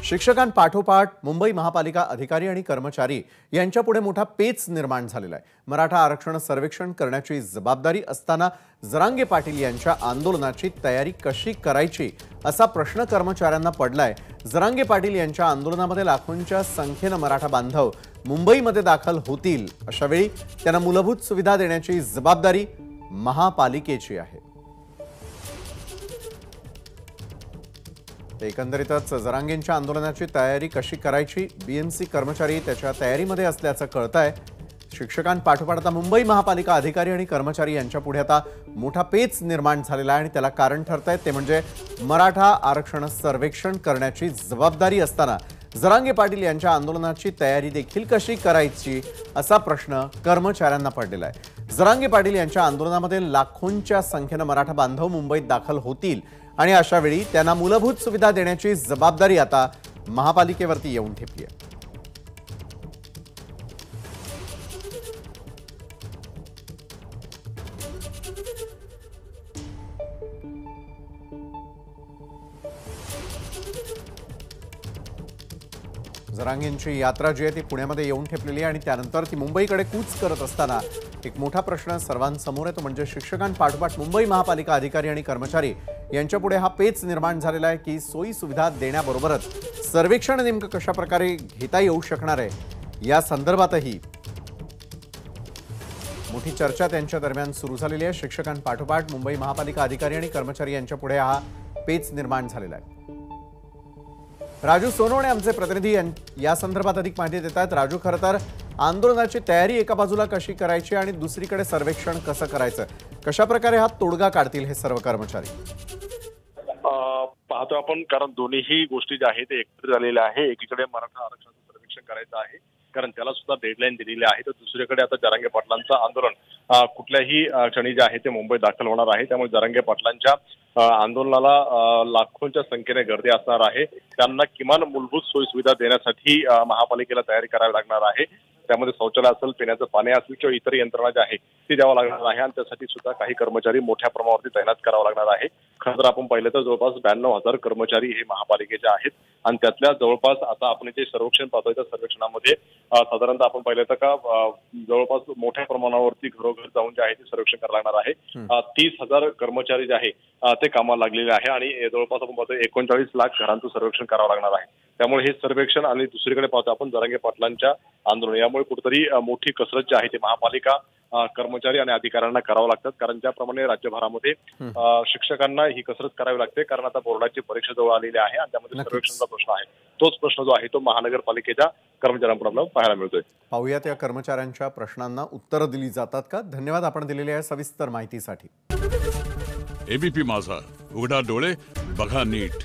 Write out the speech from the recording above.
शिक्षकांपाठोपाठ मुंबई महापालिका अधिकारी आणि कर्मचारी यांच्यापुढे मोठा पेच निर्माण झालेला आहे। मराठा आरक्षण सर्वेक्षण करण्याची जबाबदारी असताना जरांगे पाटील यांच्या आंदोलनाची तयारी कशी करायची असा प्रश्न कर्मचाऱ्यांना पडलाय। जरांगे पाटील यांच्या आंदोलनामध्ये लाखोंच्या संख्येने मराठा बांधव मुंबईमध्ये दाखल होतील। अशा वेळी त्यांना मूलभूत सुविधा देण्याची जबाबदारी महापालिकेची आहे। एकंदरीतच जरांगेंच्या आंदोलनाची तयारी कशी करायची, बीएमसी कर्मचारी त्याच्या तयारीमध्ये असल्याचं कळतंय। शिक्षकांपाठोपाठ आता मुंबई महापालिका अधिकारी आणि कर्मचारी यांच्यापुढे आता मोठा पेच निर्माण झालेला आहे आणि त्याला कारण ठरतंय ते म्हणजे मराठा आरक्षण सर्वेक्षण करण्याची जबाबदारी असताना जरांगे पाटील यांच्या आंदोलनाची तयारी देखील कशी करायची असा प्रश्न कर्मचाऱ्यांना पडलेला आहे। जरांगे पाटील यांच्या आंदोलनामध्ये लाखोंच्या संख्येने मराठा बांधव मुंबईत दाखल होतील आणि अशा वेळी त्यांना मूलभूत सुविधा देण्याची जबाबदारी आता महापालिकेवरती येऊन ठेपली आहे। जरांगेंची यात्रा जी आहे ती पुण्यामध्ये येऊन ठेपलेली आहे आणि त्यानंतर ती मुंबईकडे कूच करत असताना एक मोठा प्रश्न सर्वांसमोर आहे तो म्हणजे शिक्षकांपाठोपाठ मुंबई महापालिका अधिकारी आणि कर्मचारी यांच्यापुढे हा पेच निर्माण झालेला आहे की सोयी सुविधा देण्याबरोबरच सर्वेक्षण नेमकं कशा प्रकारे घेता येऊ शकणार आहे या संदर्भातही मोठी चर्चा त्यांच्या दरम्यान सुरू झालेली आहे। शिक्षकांपाठोपाठ मुंबई महापालिका अधिकारी आणि कर्मचारी यांच्यापुढे हा पेच निर्माण झालेला आहे। राजू सोनवणे आमचे प्रतिनिधी या संदर्भात अधिक माहिती देत आहेत। राजू, खरं तर आंदोलनाची तयारी एका बाजूला कशी करायची आणि दुसरीकडे सर्वेक्षण कसं करायचं, कशा प्रकारे हा तोडगा काढतील हे सर्व कर्मचारी? पाहतो आपण, कारण दोन्हीही गोष्टी ज्या आहेत ते एकत्र झालेल्या आहे। एकीकडे मराठा आरक्षणाचं सर्वेक्षण करायचं आहे कारण त्याला सुद्धा डेडलाईन दिलेली आहे, तर दुसरीकडे आता जरांगे पाटलांचं आंदोलन कुठल्याही क्षणी जे आहे ते मुंबईत दाखल होणार आहे। त्यामुळे जरांगे पाटलांच्या आंदोलनाला लाखोंच्या संख्येने गर्दी असणार आहे। त्यांना किमान मूलभूत सोयी सुविधा देण्यासाठी महापालिकेला तयारी करावी लागणार आहे। त्यामध्ये शौचालय असेल, पिण्याचं पाणी असेल किंवा इतर यंत्रणा जी आहे ती द्यावं लागणार आहे आणि त्यासाठी सुद्धा काही कर्मचारी मोठ्या प्रमाणावरती तैनात करावं लागणार आहे। खरं तर आपण पाहिलं तर जवळपास 92,000 कर्मचारी हे महापालिकेचे आहेत आणि त्यातल्या जवळपास आता आपण जे सर्वेक्षण पाहतोय त्या सर्वेक्षणामध्ये साधारणतः आपण पाहिलं तर का जवळपास मोठ्या प्रमाणावरती घरोघर जाऊन जे आहे ते सर्वेक्षण करावं लागणार आहे। 30,000 कर्मचारी जे आहे ते कामाला लागलेले आहे आणि जवळपास आपण पाहतोय 39 लाख घरांचं सर्वेक्षण करावं लागणार आहे। त्यामुळे हे सर्वेक्षण आणि दुसरीकडे पाहतो आपण जरांगे पाटलांच्या आंदोलन, यामुळे कुठेतरी मोठी कसरत जी आहे ती महापालिका कर्मचारी आणि अधिकाऱ्यांना करावं लागतात। कारण ज्याप्रमाणे राज्यभरामध्ये शिक्षकांना ही कसरत करावी लागते कारण आता बोर्डाची परीक्षा जवळ आलेली आहे आणि त्यामध्ये सर्वेक्षणचा प्रश्न आहे। तोच प्रश्न जो आहे तो महानगरपालिकेच्या कर्मचाऱ्यांकडून आपल्याला पाहायला मिळतोय। पाहूयात या कर्मचाऱ्यांच्या प्रश्नांना उत्तर दिली जातात का? धन्यवाद आपण दिलेल्या सविस्तर माहितीसाठी। एबीपी माझा, उघडा डोळे बघा नीट।